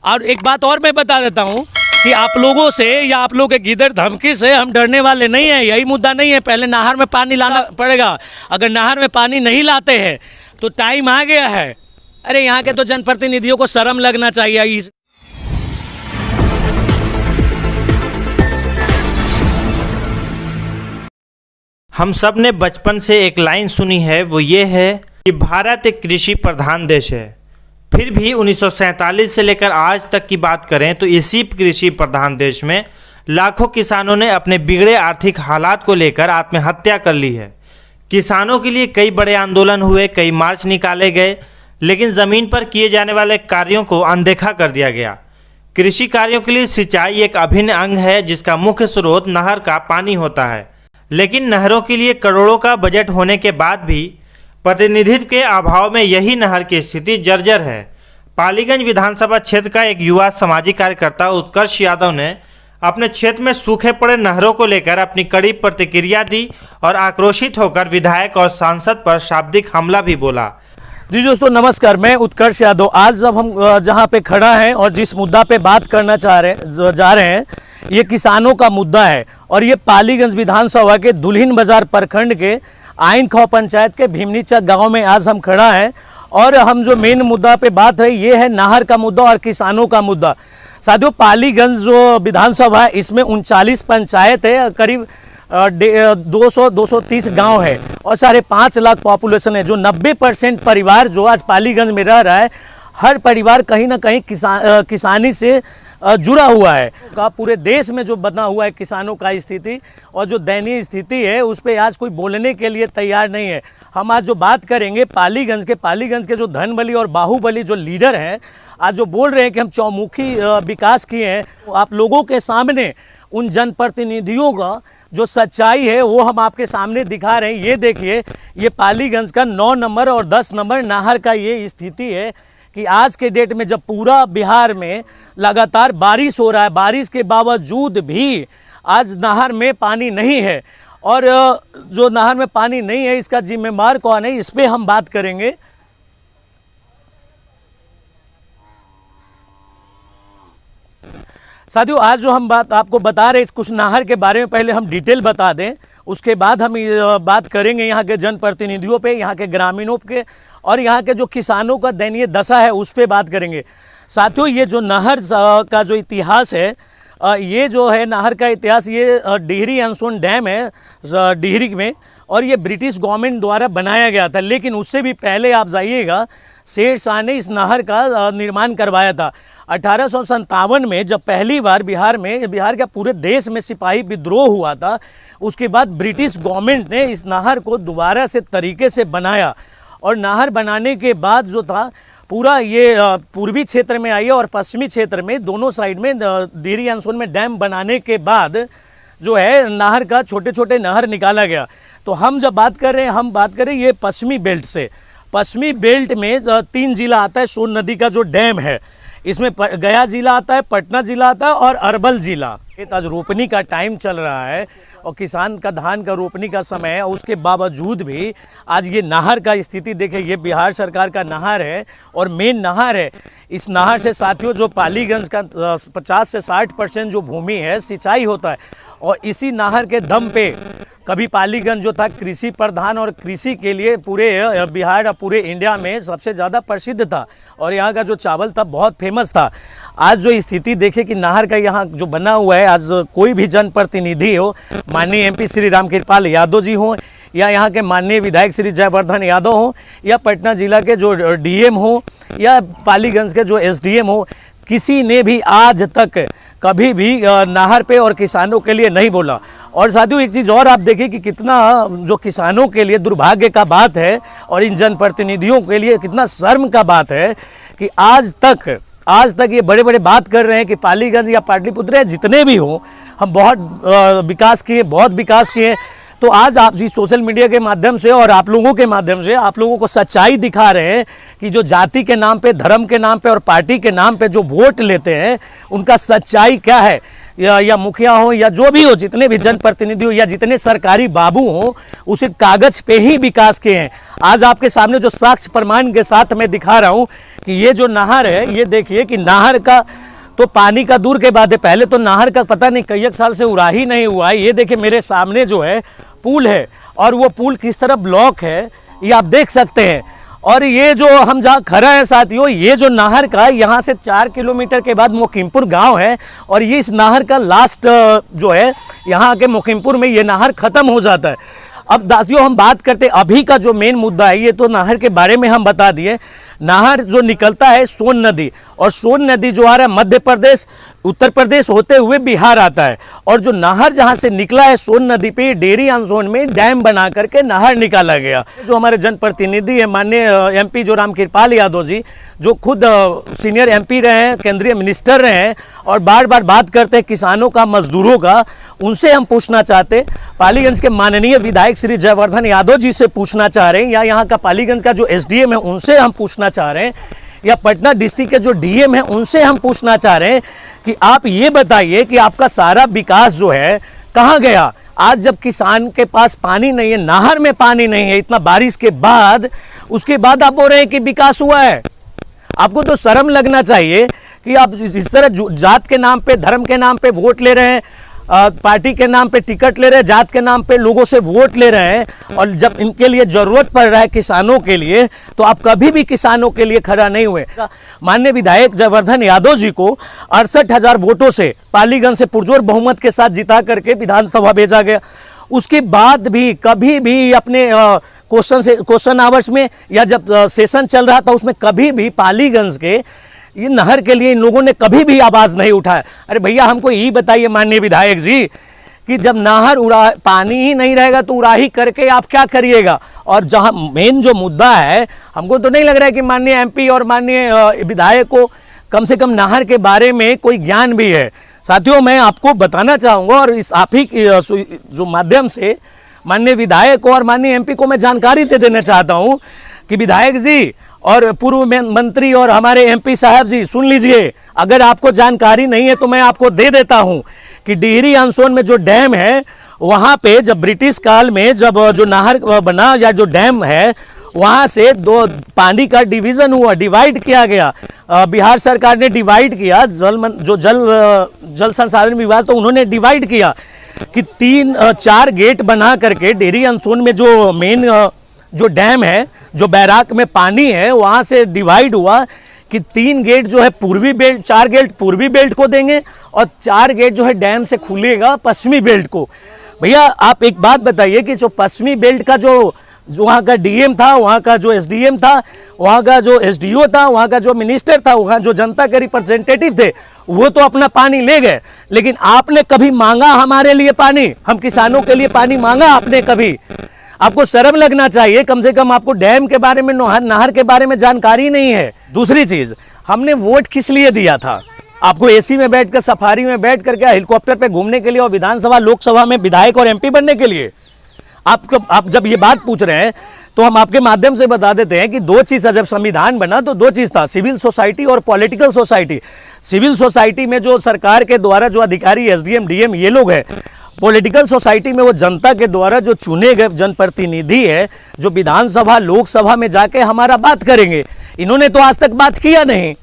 और एक बात और मैं बता देता हूँ कि आप लोगों से या आप लोगों के गिदड़ धमकी से हम डरने वाले नहीं हैं। यही मुद्दा नहीं है, पहले नहर में पानी लाना पड़ेगा। अगर नहर में पानी नहीं लाते हैं तो टाइम आ गया है। अरे यहाँ के तो जनप्रतिनिधियों को शर्म लगना चाहिए। हम सब ने बचपन से एक लाइन सुनी है, वो ये है कि भारत एक कृषि प्रधान देश है। फिर भी 1947 से लेकर आज तक की बात करें तो इसी कृषि प्रधान देश में लाखों किसानों ने अपने बिगड़े आर्थिक हालात को लेकर आत्महत्या कर ली है। किसानों के लिए कई बड़े आंदोलन हुए, कई मार्च निकाले गए, लेकिन ज़मीन पर किए जाने वाले कार्यों को अनदेखा कर दिया गया। कृषि कार्यों के लिए सिंचाई एक अभिन्न अंग है जिसका मुख्य स्रोत नहर का पानी होता है, लेकिन नहरों के लिए करोड़ों का बजट होने के बाद भी प्रतिनिधित्व के अभाव में यही नहर की स्थिति जर्जर है। पालीगंज विधानसभा क्षेत्र का एक युवा सामाजिक कार्यकर्ता उत्कर्ष यादव ने अपने क्षेत्र में सूखे पड़े नहरों को लेकर अपनी कड़ी प्रतिक्रिया दी और आक्रोशित होकर विधायक और सांसद पर शाब्दिक हमला भी बोला। जी दोस्तों नमस्कार, मैं उत्कर्ष यादव। आज जब हम जहां पे खड़ा हैं और जिस मुद्दा पे बात करना जा रहे हैं ये किसानों का मुद्दा है और ये पालीगंज विधानसभा के दुल्हिन बाजार प्रखंड के आइन खौ पंचायत के भीमनीचा गांव में आज हम खड़ा हैं। और हम जो मेन मुद्दा पे बात है ये है नहर का मुद्दा और किसानों का मुद्दा। साथियों, पालीगंज जो विधानसभा है इसमें 39 पंचायत है, करीब 230 गांव है और 5.5 लाख पॉपुलेशन है। जो 90% परिवार जो आज पालीगंज में रह रहा है, हर परिवार कहीं ना कहीं किसानी से जुड़ा हुआ है। का पूरे देश में जो बना हुआ है किसानों का स्थिति और जो दयनीय स्थिति है उस पर आज कोई बोलने के लिए तैयार नहीं है। हम आज जो बात करेंगे पालीगंज के जो धनबली और बाहुबली जो लीडर हैं, आज जो बोल रहे हैं कि हम चौमुखी विकास किए हैं, तो आप लोगों के सामने उन जनप्रतिनिधियों का जो सच्चाई है वो हम आपके सामने दिखा रहे हैं। ये देखिए, ये पालीगंज का 9 नंबर और 10 नंबर नहर का ये स्थिति है कि आज के डेट में जब पूरा बिहार में लगातार बारिश हो रहा है, बारिश के बावजूद भी आज नहर में पानी नहीं है। और जो नहर में पानी नहीं है इसका जिम्मेदार कौन है, इस पे हम बात करेंगे। साथियों, आज जो हम बात आपको बता रहे हैं कुछ नहर के बारे में, पहले हम डिटेल बता दें, उसके बाद हम बात करेंगे यहाँ के जनप्रतिनिधियों पे, यहाँ के ग्रामीणों पे और यहाँ के जो किसानों का दयनीय दशा है उस पर बात करेंगे। साथियों, ये जो नहर का जो इतिहास है, ये जो है नहर का इतिहास, ये डिहरी अनसोन डैम है डिहरी में और ये ब्रिटिश गवर्नमेंट द्वारा बनाया गया था। लेकिन उससे भी पहले आप जाइएगा, शेर शाह ने इस नहर का निर्माण करवाया था। 1857 में जब पहली बार बिहार का पूरे देश में सिपाही विद्रोह हुआ था, उसके बाद ब्रिटिश गवर्नमेंट ने इस नहर को दोबारा से तरीके से बनाया और नहर बनाने के बाद जो था पूरा ये पूर्वी क्षेत्र में आई और पश्चिमी क्षेत्र में दोनों साइड में डिहरी अनसोन में डैम बनाने के बाद जो है नहर का छोटे छोटे नहर निकाला गया। तो हम जब बात कर रहे हैं, हम बात करें ये पश्चिमी बेल्ट से। पश्चिमी बेल्ट में 3 जिला आता है। सोन नदी का जो डैम है इसमें गया जिला आता है, पटना जिला आता है और अरवल जिला। आज रोपनी का टाइम चल रहा है और किसान का धान का रोपनी का समय है, उसके बावजूद भी आज ये नहर का स्थिति देखें। ये बिहार सरकार का नहर है और मेन नहर है। इस नहर से साथियों जो पालीगंज का 50 से 60% जो भूमि है सिंचाई होता है और इसी नहर के दम पे कभी पालीगंज जो था कृषि प्रधान और कृषि के लिए पूरे बिहार और पूरे इंडिया में सबसे ज़्यादा प्रसिद्ध था और यहाँ का जो चावल था बहुत फेमस था। आज जो स्थिति देखे कि नहर का यहाँ जो बना हुआ है, आज कोई भी जनप्रतिनिधि हो, माननीय MP श्री रामकृपाल यादव जी हों या यहाँ के माननीय विधायक श्री जयवर्धन यादव हों या पटना जिला के जो DM हो या पालीगंज के जो SDM हो, किसी ने भी आज तक कभी भी नहर पे और किसानों के लिए नहीं बोला। और साथियों एक चीज़ और आप देखिए कि कितना जो किसानों के लिए दुर्भाग्य का बात है और इन जनप्रतिनिधियों के लिए कितना शर्म का बात है कि आज तक ये बड़े बड़े बात कर रहे हैं कि पालीगंज या पाटलिपुत्र जितने भी हों हम बहुत विकास किए। तो आज आप जी सोशल मीडिया के माध्यम से और आप लोगों के माध्यम से आप लोगों को सच्चाई दिखा रहे हैं कि जो जाति के नाम पे, धर्म के नाम पे और पार्टी के नाम पे जो वोट लेते हैं उनका सच्चाई क्या है। या मुखिया हो या जो भी हो, जितने भी जनप्रतिनिधि हो या जितने सरकारी बाबू हो, उसे कागज पे ही विकास किए हैं। आज आपके सामने जो साक्ष्य प्रमाण के साथ मैं दिखा रहा हूँ कि ये जो नहर है, ये देखिए कि नहर का तो पानी का दूर के बात है, पहले तो नहर का पता नहीं कई एक साल से उड़ाही नहीं हुआ है। ये देखिए मेरे सामने जो है पुल है और वो पुल किस तरह ब्लॉक है ये आप देख सकते हैं। और ये जो हम जहाँ खड़ा है साथियों, ये जो नहर का यहाँ से 4 किलोमीटर के बाद मोकिमपुर गांव है और ये इस नहर का लास्ट जो है यहाँ के मोकिमपुर में ये नहर ख़त्म हो जाता है। अब दासियों हम बात करते अभी का जो मेन मुद्दा है, ये तो नहर के बारे में हम बता दिए। नहर जो निकलता है सोन नदी, और सोन नदी जो आ रहा है मध्य प्रदेश उत्तर प्रदेश होते हुए बिहार आता है। और जो नहर जहाँ से निकला है सोन नदी पे डेरी अनसोन में डैम बना करके नहर निकाला गया। जो हमारे जनप्रतिनिधि है माननीय एमपी जो रामकृपाल यादव जी, जो खुद सीनियर एमपी रहे हैं, केंद्रीय मिनिस्टर रहे हैं और बार बार बात करते हैं किसानों का, मजदूरों का, उनसे हम पूछना चाहते, पालीगंज के माननीय विधायक श्री जयवर्धन यादव जी से पूछना चाह रहे हैं, या यहाँ का पालीगंज का जो एसडीएम है उनसे हम पूछना चाह रहे हैं, या पटना डिस्ट्रिक्ट के जो डीएम है उनसे हम पूछना चाह रहे हैं कि आप ये बताइए कि आपका सारा विकास जो है कहाँ गया। आज जब किसान के पास पानी नहीं है, नहर में पानी नहीं है इतना बारिश के बाद, उसके बाद आप बोल रहे हैं कि विकास हुआ है। आपको तो शर्म लगना चाहिए कि आप इस तरह जात के नाम पे, धर्म के नाम पे वोट ले रहे हैं, पार्टी के नाम पे टिकट ले रहे हैं, जात के नाम पे लोगों से वोट ले रहे हैं, और जब इनके लिए जरूरत पड़ रहा है किसानों के लिए तो आप कभी भी किसानों के लिए खड़ा नहीं हुए। माननीय विधायक जयवर्धन यादव जी को 68,000 वोटों से पालीगंज से पुरजोर बहुमत के साथ जिता करके विधानसभा भेजा गया। उसके बाद भी कभी भी अपने क्वेश्चन आवर्स में या जब सेशन चल रहा था उसमें कभी भी पालीगंज के ये नहर के लिए इन लोगों ने कभी भी आवाज़ नहीं उठाया। अरे भैया हमको यही बताइए माननीय विधायक जी कि जब नहर पानी ही नहीं रहेगा तो उड़ाही करके आप क्या करिएगा। और जहां मेन जो मुद्दा है, हमको तो नहीं लग रहा है कि माननीय एमपी और माननीय विधायक को कम से कम नहर के बारे में कोई ज्ञान भी है। साथियों मैं आपको बताना चाहूँगा और इस आप ही जो माध्यम से माननीय विधायक को और माननीय एमपी को मैं जानकारी दे देना चाहता हूँ कि विधायक जी और पूर्व मंत्री और हमारे एमपी साहब जी सुन लीजिए, अगर आपको जानकारी नहीं है तो मैं आपको दे देता हूं कि डिहरी अनसोन में जो डैम है वहां पे जब ब्रिटिश काल में जब जो नहर बना या जो डैम है वहां से दो पानी का डिवीजन हुआ, डिवाइड किया गया। बिहार सरकार ने डिवाइड किया, जल संसाधन विभाग तो उन्होंने डिवाइड किया कि 3-4 गेट बना करके डिहरी अनसोन में जो मेन जो डैम है, जो बैराक में पानी है, वहाँ से डिवाइड हुआ कि 3 गेट जो है पूर्वी बेल्ट, 4 गेट पूर्वी बेल्ट को देंगे और 4 गेट जो है डैम से खुलेगा पश्चिमी बेल्ट को। भैया आप एक बात बताइए कि जो पश्चिमी बेल्ट का जो वहाँ का डीएम था, वहाँ का जो एसडीएम था, वहाँ का जो एसडीओ था, वहाँ का जो मिनिस्टर था, वहाँ जो जनता के रिप्रेजेंटेटिव थे, वो तो अपना पानी ले गए, लेकिन आपने कभी मांगा हमारे लिए पानी, हम किसानों के लिए पानी मांगा आपने कभी? आपको शर्म लगना चाहिए, कम से कम आपको डैम के बारे में, नहर के बारे में जानकारी नहीं है। दूसरी चीज, हमने वोट किस लिए दिया था? आपको एसी में बैठकर, सफारी में बैठ करके, हेलीकॉप्टर पे घूमने के लिए और विधानसभा लोकसभा में विधायक और एमपी बनने के लिए? आप जब ये बात पूछ रहे हैं तो हम आपके माध्यम से बता देते हैं कि 2 चीज़ जब संविधान बना तो 2 चीज़ था, सिविल सोसाइटी और पॉलिटिकल सोसाइटी। सिविल सोसाइटी में जो सरकार के द्वारा जो अधिकारी एसडीएम डीएम ये लोग हैं, पॉलिटिकल सोसाइटी में वो जनता के द्वारा जो चुने गए जनप्रतिनिधि है, जो विधानसभा लोकसभा में जाके हमारा बात करेंगे। इन्होंने तो आज तक बात किया नहीं।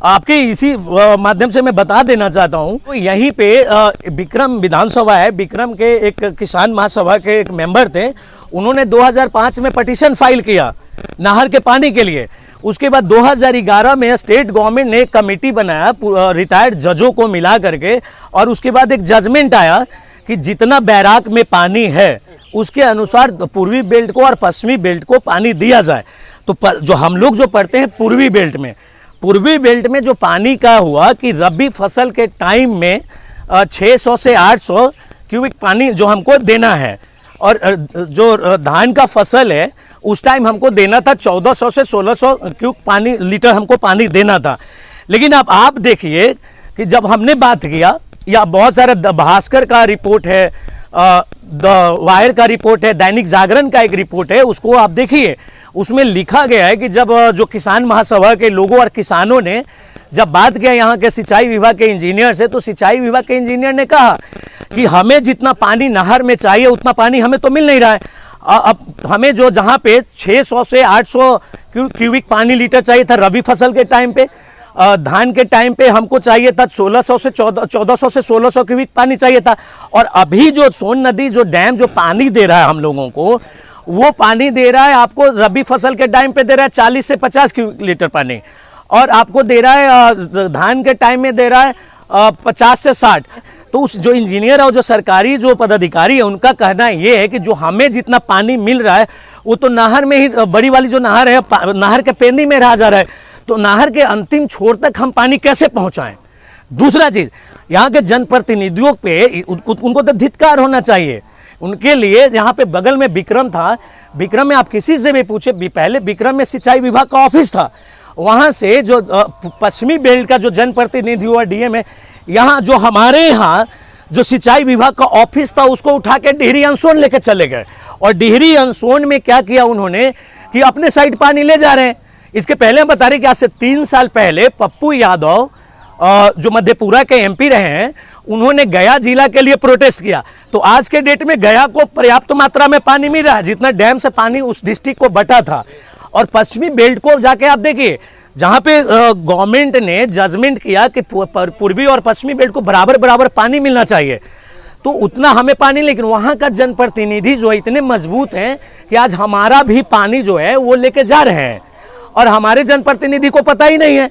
आपके इसी माध्यम से मैं बता देना चाहता हूँ, तो यहीं पे विक्रम विधानसभा है, विक्रम के एक किसान महासभा के एक मेंबर थे, उन्होंने 2005 में पटिशन फाइल किया नहर के पानी के लिए। उसके बाद 2011 में स्टेट गवर्नमेंट ने एक कमेटी बनाया रिटायर्ड जजों को मिला करके, और उसके बाद एक जजमेंट आया कि जितना बैराक में पानी है उसके अनुसार पूर्वी बेल्ट को और पश्चिमी बेल्ट को पानी दिया जाए। तो जो हम लोग जो पढ़ते हैं पूर्वी बेल्ट में जो पानी का हुआ कि रबी फसल के टाइम में 600 से 800 क्यूबिक पानी जो हमको देना है, और जो धान का फसल है उस टाइम हमको देना था 1400 से 1600 क्यूबिक लीटर हमको पानी देना था। लेकिन अब आप देखिए कि जब हमने बात किया, या बहुत सारा भास्कर का रिपोर्ट है, द वायर का रिपोर्ट है, दैनिक जागरण का एक रिपोर्ट है, उसको आप देखिए, उसमें लिखा गया है कि जब जो किसान महासभा के लोगों और किसानों ने जब बात किया यहाँ के सिंचाई विभाग के इंजीनियर से, तो सिंचाई विभाग के इंजीनियर ने कहा कि हमें जितना पानी नहर में चाहिए उतना पानी हमें तो मिल नहीं रहा है। अब हमें जो जहाँ पे 600 से 800 क्यूबिक पानी लीटर चाहिए था रबी फसल के टाइम पे, धान के टाइम पे हमको चाहिए था 1600 से 1400 से 1600 क्यूबिक पानी चाहिए था। और अभी जो सोन नदी जो डैम जो पानी दे रहा है हम लोगों को, वो पानी दे रहा है आपको रबी फसल के टाइम पे दे रहा है 40 से 50 क्यूबिक लीटर पानी, और आपको दे रहा है धान के टाइम में दे रहा है 50 से 60। तो उस जो इंजीनियर और जो सरकारी जो पदाधिकारी है उनका कहना ये है कि जो हमें जितना पानी मिल रहा है वो तो नहर में ही, बड़ी वाली जो नहर है नहर के पेंदी में रहा जा रहा है, तो नहर के अंतिम छोर तक हम पानी कैसे पहुंचाएं। दूसरा चीज़, यहाँ के जनप्रतिनिधियों पे उनको तो धिक्कार होना चाहिए। उनके लिए यहाँ पे बगल में विक्रम था, विक्रम में आप किसी से भी पूछे, पहले विक्रम में सिंचाई विभाग का ऑफिस था, वहाँ से जो पश्चिमी बेल्ट का जो जनप्रतिनिधि हुआ डीएम है, यहाँ जो हमारे यहाँ जो सिंचाई विभाग का ऑफिस था उसको उठा के डिहरी अनसोन लेके चले गए। और डिहरी अनसोन में क्या किया उन्होंने कि अपने साइड पानी ले जा रहे हैं। इसके पहले हम बता रहे कि आज से 3 साल पहले पप्पू यादव जो मधेपुरा के एमपी रहे हैं, उन्होंने गया जिला के लिए प्रोटेस्ट किया। तो आज के डेट में गया को पर्याप्त मात्रा में पानी मिल रहा है, जितना डैम से पानी उस डिस्ट्रिक्ट को बटा था। और पश्चिमी बेल्ट को जाके आप देखिए, जहाँ पे गवर्नमेंट ने जजमेंट किया कि पूर्वी और पश्चिमी बेल्ट को बराबर बराबर पानी मिलना चाहिए, तो उतना हमें पानी, लेकिन वहाँ का जनप्रतिनिधि जो है इतने मजबूत हैं कि आज हमारा भी पानी जो है वो लेके जा रहे हैं। और हमारे जनप्रतिनिधि को पता ही नहीं है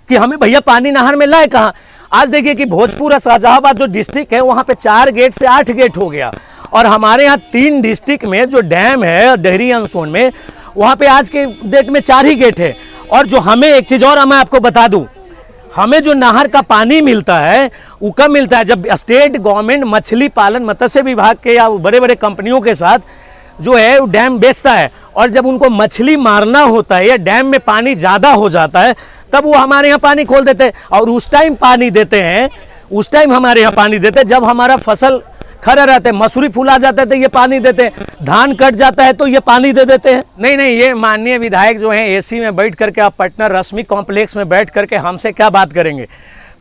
कि हमें भैया पानी नहर में लाए कहाँ। आज देखिए कि भोजपुर और शाहजहाबाद जो डिस्ट्रिक्ट है वहाँ पे 4 गेट से 8 गेट हो गया, और हमारे यहाँ 3 डिस्ट्रिक्ट में जो डैम है डिहरी अनसोन में, वहाँ पे आज के डेट में 4 ही गेट है। और जो हमें एक चीज़ और मैं आपको बता दूँ, हमें जो नहर का पानी मिलता है वो कब मिलता है, जब स्टेट गवर्नमेंट मछली पालन मत्स्य विभाग के या बड़े बड़े कंपनियों के साथ जो है वो डैम बेचता है, और जब उनको मछली मारना होता है या डैम में पानी ज़्यादा हो जाता है तब वो हमारे यहाँ पानी खोल देते हैं, और उस टाइम पानी देते हैं, उस टाइम हमारे यहाँ पानी देते हैं जब हमारा फसल खड़ा रहते हैं, मसूरी फूला जाता है तो ये पानी देते हैं, धान कट जाता है तो ये पानी दे देते हैं। नहीं, ये माननीय विधायक जो हैं एसी में बैठ करके, आप पटना रश्मि कॉम्प्लेक्स में बैठ करके हमसे क्या बात करेंगे।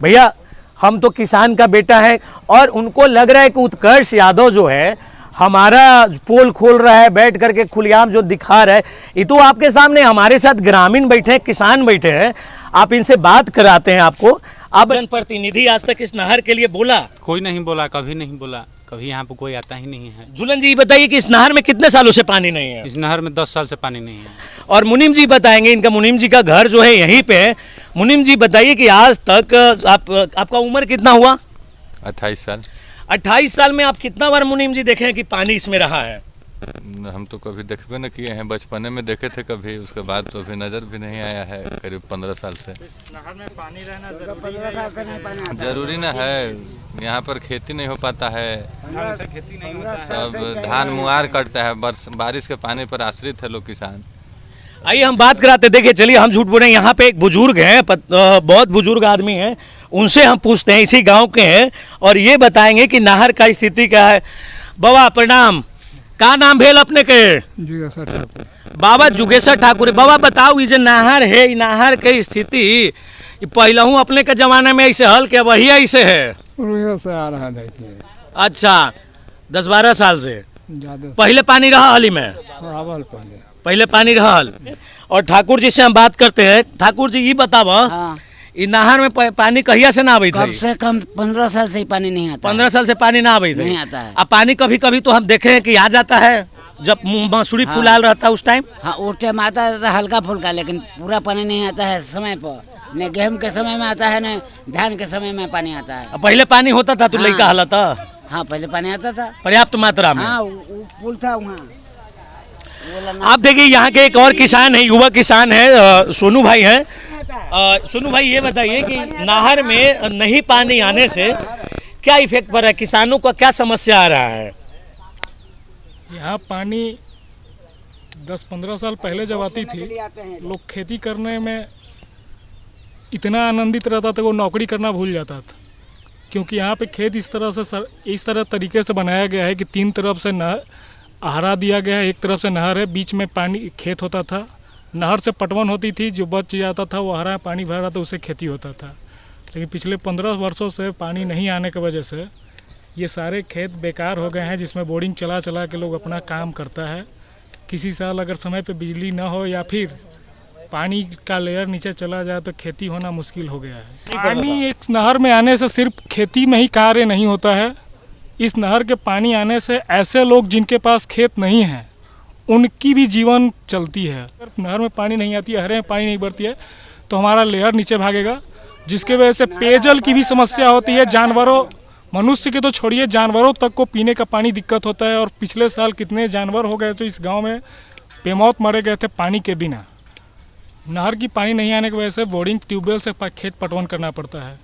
भैया हम तो किसान का बेटा है, और उनको लग रहा है कि उत्कर्ष यादव जो है हमारा पोल खोल रहा है, बैठ करके खुलेआम जो दिखा रहा है। ये तो आपके सामने हमारे साथ ग्रामीण बैठे हैं, किसान बैठे हैं, आप इनसे बात कराते हैं। आपको अब जनप्रतिनिधि आज तक इस नहर के लिए बोला? कोई नहीं बोला, कभी नहीं बोला, कभी यहाँ पे कोई आता ही नहीं है। झूलन जी बताइए कि इस नहर में कितने सालों से पानी नहीं है? इस नहर में 10 साल से पानी नहीं है। और मुनीम जी बताएंगे, इनका मुनीम जी का घर जो है यहीं पे है। मुनीम जी बताइए कि आज तक आपका उम्र कितना हुआ? 28 साल। 28 साल में आप कितना बार मुनीम जी देखे हैं कि पानी इसमें रहा है? हम तो कभी देखबे न किए हैं, बचपने में देखे थे कभी, उसके बाद तो अभी नज़र भी नहीं आया है करीब 15 साल से। नहर में पानी रहना जरूरी न है, यहाँ पर खेती नहीं हो पाता है, खेती नहीं होता है। सब धान मुआर कटता है, बारिश के पानी पर आश्रित है लोग किसान। आइए हम बात कराते, देखिए चलिए हम झूठ बोले, यहाँ पे एक बुजुर्ग हैं, बहुत बुजुर्ग आदमी हैं, उनसे हम पूछते हैं, इसी गांव के हैं, और ये बताएंगे कि नहर का स्थिति क्या है। बाबा प्रणाम, का नाम भेल अपने के? जुगेश्वर ठाकुर। बाबा जुगेश्वर ठाकुर। बाबा बताओ, ये जो नहर है, ये नहर के स्थिति पहलू अपने के जमाने में ऐसे हल के वही ऐसे है? से आ रहा देखिए। अच्छा, 10-12 साल से ज्यादा पहले पानी रहा हली में? पहले पानी रहा हल। और ठाकुर जी से हम बात करते हैं। ठाकुर जी ये बताओ, हाँ। इस नहर में पानी कहिया से ना आबे थे? कम से कम 15 साल से ही पानी नहीं आता। 15 साल से पानी ना आबे थे? नहीं आता है। अब पानी कभी कभी तो हम देखे हैं कि आ जाता है, जब मसूरी हाँ। फुलाल रहता है उस टाइम। हाँ, उस टाइम आता है हल्का फुल्का, लेकिन पूरा पानी नहीं आता है समय पर। न गेहूं के समय में आता है, न धान के समय में पानी आता है। पहले पानी होता था तो हाँ। लड़का हला था? हाँ, पहले पानी आता था पर्याप्त मात्रा में। हाँ, वो पुल था वहाँ। आप देखिए यहाँ के एक और किसान है, युवा किसान है, सोनू भाई हैं। सोनू भाई ये बताइए कि नहर में नहीं पानी आने से क्या इफेक्ट पड़ रहा है, किसानों का क्या समस्या आ रहा है? यहाँ पानी 10-15 साल पहले जब आती थी, लोग खेती करने में इतना आनंदित रहता था वो नौकरी करना भूल जाता था, क्योंकि यहाँ पे खेत इस तरह तरीके से बनाया गया है कि 3 तरफ से आहरा दिया गया है, एक तरफ से नहर है, बीच में पानी खेत होता था, नहर से पटवन होती थी, जो बच जाता था वो आहरा पानी भरा था, उससे खेती होता था। लेकिन पिछले 15 वर्षों से पानी नहीं आने की वजह से ये सारे खेत बेकार हो गए हैं जिसमें बोरिंग चला चला के लोग अपना काम करता है। किसी साल अगर समय पे बिजली ना हो या फिर पानी का लेयर नीचे चला जाए तो खेती होना मुश्किल हो गया है। पानी एक नहर में आने से सिर्फ खेती में ही कार्य नहीं होता है। इस नहर के पानी आने से ऐसे लोग जिनके पास खेत नहीं है उनकी भी जीवन चलती है। अगर नहर में पानी नहीं आती है, हरे में पानी नहीं बढ़ती है तो हमारा लेयर नीचे भागेगा, जिसके वजह से पेयजल की भी समस्या होती है। जानवरों, मनुष्य के तो छोड़िए, जानवरों तक को पीने का पानी दिक्कत होता है। और पिछले साल कितने जानवर हो गए तो इस गांव में बेमौत मरे गए थे पानी के बिना। नहर की पानी नहीं आने की वजह से बोरिंग ट्यूबवेल से खेत पटवन करना पड़ता है।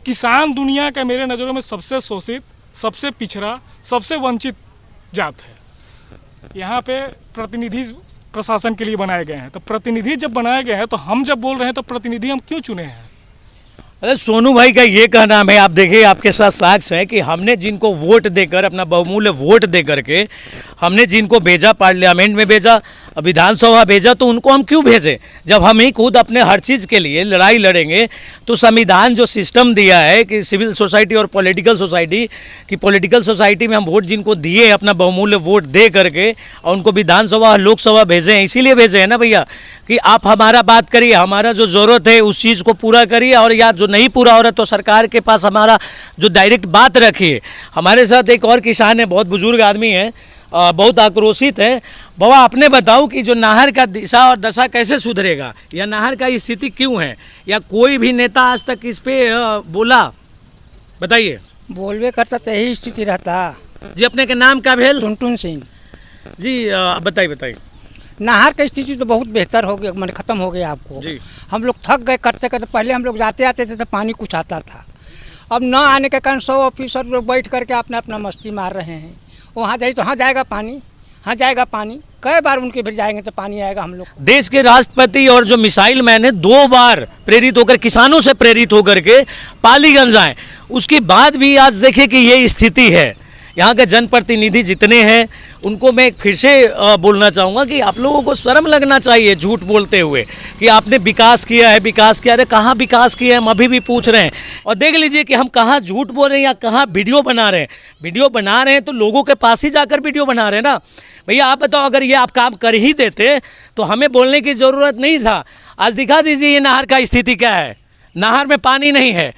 किसान दुनिया का मेरे नज़रों में सबसे शोषित, सबसे पिछड़ा, सबसे वंचित जात है। यहाँ पे प्रतिनिधि प्रशासन के लिए बनाए गए हैं, तो प्रतिनिधि जब बनाए गए हैं तो हम जब बोल रहे हैं तो प्रतिनिधि हम क्यों चुने हैं? अरे सोनू भाई का ये कहना है, आप देखिए आपके साथ साक्ष्य है कि हमने जिनको वोट देकर, अपना बहुमूल्य वोट दे करके हमने जिनको भेजा, पार्लियामेंट में भेजा, विधानसभा भेजा, तो उनको हम क्यों भेजें जब हम ही खुद अपने हर चीज़ के लिए लड़ाई लड़ेंगे। तो संविधान जो सिस्टम दिया है कि सिविल सोसाइटी और पॉलिटिकल सोसाइटी, कि पॉलिटिकल सोसाइटी में हम वोट जिनको दिए अपना बहुमूल्य वोट दे करके और उनको विधानसभा लोकसभा भेजे हैं, इसीलिए भेजे हैं ना भैया कि आप हमारा बात करिए, हमारा जो ज़रूरत है उस चीज़ को पूरा करिए, और या जो नहीं पूरा हो रहा तो सरकार के पास हमारा जो डायरेक्ट बात रखिए। हमारे साथ एक और किसान है, बहुत बुजुर्ग आदमी है, बहुत आक्रोशित है। बाबा आपने बताओ कि जो नहर का दिशा और दशा कैसे सुधरेगा, या नहर का स्थिति क्यों है, या कोई भी नेता आज तक इस पे बोला? बताइए। बोलबे करता तो यही स्थिति रहता। जी अपने के नाम का भेल? टुनटुन सिंह जी बताइए। नहर की स्थिति तो बहुत बेहतर हो गई, मैंने ख़त्म हो गया आपको जी। हम लोग थक गए करते करते। पहले हम लोग जाते आते थे तो पानी कुछ आता था, अब न आने के कारण 100 ऑफिसर लोग बैठ करके अपना अपना मस्ती मार रहे हैं। वहाँ जाइए तो हाँ जाएगा पानी, हाँ जाएगा पानी, कई बार उनके फिर जाएंगे तो पानी आएगा। हम लोग देश के राष्ट्रपति और जो मिसाइल मैन है 2 बार प्रेरित होकर, किसानों से प्रेरित होकर के पालीगंज आए, उसके बाद भी आज देखिए कि ये स्थिति है। यहाँ के जनप्रतिनिधि जितने हैं उनको मैं फिर से बोलना चाहूँगा कि आप लोगों को शर्म लगना चाहिए झूठ बोलते हुए कि आपने विकास किया है, विकास किया है। कहाँ विकास किया है हम अभी भी पूछ रहे हैं। और देख लीजिए कि हम कहाँ झूठ बोल रहे हैं या कहाँ वीडियो बना रहे हैं। वीडियो बना रहे हैं तो लोगों के पास ही जाकर वीडियो बना रहे हैं ना। भैया आप बताओ, अगर ये आप काम कर ही देते तो हमें बोलने की ज़रूरत नहीं था। आज दिखा दीजिए ये नहर का स्थिति क्या है। नहर में पानी नहीं है,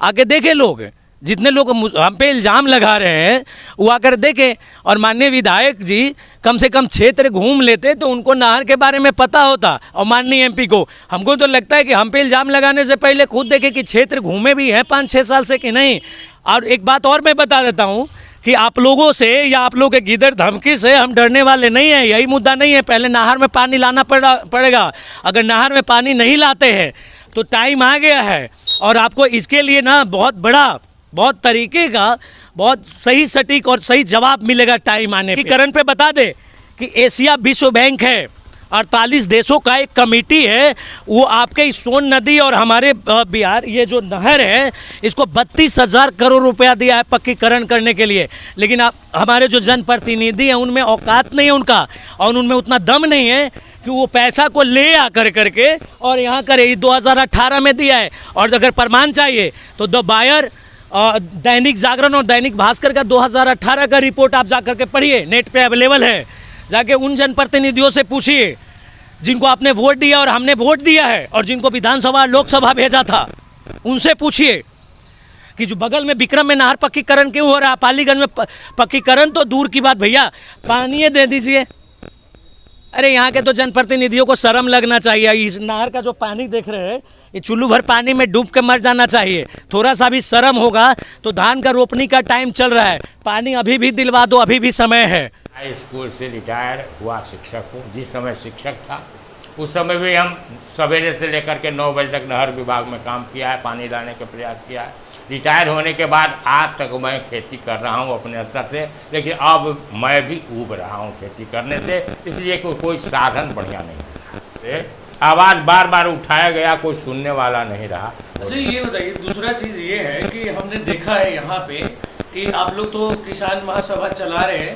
आगे देखे लोग, जितने लोग हम पे इल्ज़ाम लगा रहे हैं वो आकर देखें। और माननीय विधायक जी कम से कम क्षेत्र घूम लेते तो उनको नहर के बारे में पता होता। और माननीय एमपी को, हमको तो लगता है कि हम पे इल्ज़ाम लगाने से पहले खुद देखें कि क्षेत्र घूमे भी हैं 5-6 साल से कि नहीं। और एक बात और मैं बता देता हूँ कि आप लोगों से या आप लोगों के गिदड़ धमकी से हम डरने वाले नहीं हैं। यही मुद्दा नहीं है, पहले नहर में पानी लाना पड़ेगा। अगर नहर में पानी नहीं लाते हैं तो टाइम आ गया है, और आपको इसके लिए ना बहुत तरीके का, बहुत सही सटीक और सही जवाब मिलेगा टाइम आने पे। करण पे बता दे कि एशिया विश्व बैंक है, 48 देशों का एक कमेटी है, वो आपके इस सोन नदी और हमारे बिहार ये जो नहर है इसको 32,000 करोड़ रुपया दिया है पक्कीकरण करने के लिए। लेकिन आप हमारे जो जनप्रतिनिधि हैं उनमें औकात नहीं है उनका, और उनमें उतना दम नहीं है कि वो पैसा को ले आकर करके और यहाँ करे। 2018 में दिया है, और अगर प्रमाण चाहिए तो द बायर, दैनिक जागरण और दैनिक भास्कर का 2018 का रिपोर्ट आप जाकर के पढ़िए, नेट पे अवेलेबल है। जाके उन जनप्रतिनिधियों से पूछिए जिनको आपने वोट दिया और हमने वोट दिया है, और जिनको विधानसभा लोकसभा भेजा था, उनसे पूछिए कि जो बगल में विक्रम में नहर पक्कीकरण क्यों हो रहा है, पालीगंज में पक्कीकरण तो दूर की बात भैया, पानी दे दीजिए। अरे यहाँ के तो जनप्रतिनिधियों को शर्म लगना चाहिए। इस नहर का जो पानी देख रहे हैं ये चुल्लू भर पानी में डूब के मर जाना चाहिए। थोड़ा सा भी शर्म होगा तो धान का रोपनी का टाइम चल रहा है, पानी अभी भी दिलवा दो, अभी भी समय है। हाई स्कूल से रिटायर हुआ शिक्षक हूँ। जिस समय शिक्षक था उस समय भी हम सवेरे से लेकर के 9 बजे तक नहर विभाग में काम किया है, पानी लाने का प्रयास किया है। रिटायर होने के बाद आज तक मैं खेती कर रहा हूँ अपने स्तर से, लेकिन अब मैं भी ऊब रहा हूँ खेती करने से, इसलिए कोई साधन बढ़िया नहीं है। आवाज़ बार बार उठाया गया, कोई सुनने वाला नहीं रहा। अच्छा ये बताइए, दूसरा चीज़ ये है कि हमने देखा है यहाँ पे कि आप लोग तो किसान महासभा चला रहे हैं,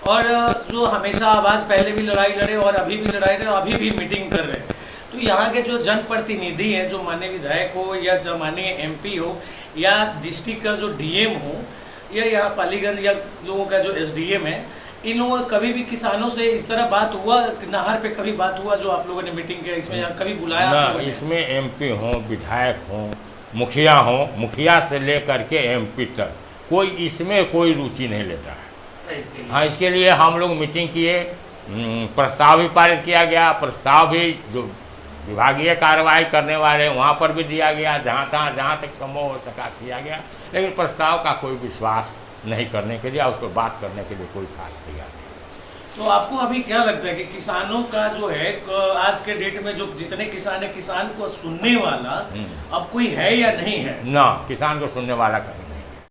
और जो हमेशा आवाज़ पहले भी लड़ाई लड़े और अभी भी लड़ाई लड़े, अभी भी मीटिंग कर रहे हैं। तो यहाँ के जो जनप्रतिनिधि हैं, जो माननीय विधायक हो या जो माननीय एमपी हो या डिस्ट्रिक्ट का जो डीएम हो, या यहाँ पालीगंज या लोगों का जो एसडीएम है, इन लोगों का कभी भी किसानों से इस तरह बात हुआ, नाहर पे कभी बात हुआ जो आप लोगों ने मीटिंग किया इसमें, या कभी बुलाया आप ना, लोगों ने? इसमें एमपी हों, विधायक हों, मुखिया हों, मुखिया से लेकर के एमपी तक कोई इसमें कोई रुचि नहीं लेता है। हाँ, इसके लिए हम लोग मीटिंग किए, प्रस्ताव भी पारित किया गया, प्रस्ताव भी जो विभागीय कार्रवाई करने वाले वहाँ पर भी दिया गया, जहाँ तक संभव हो सका किया गया, लेकिन प्रस्ताव का कोई विश्वास नहीं करने के लिए, उस पर बात करने के लिए कोई खास तैयार नहीं। तो आपको अभी क्या लगता है कि किसानों का जो है आज के डेट में जो जितने किसान है, किसान को सुनने वाला अब कोई है या नहीं है? ना, किसान को सुनने वाला कहीं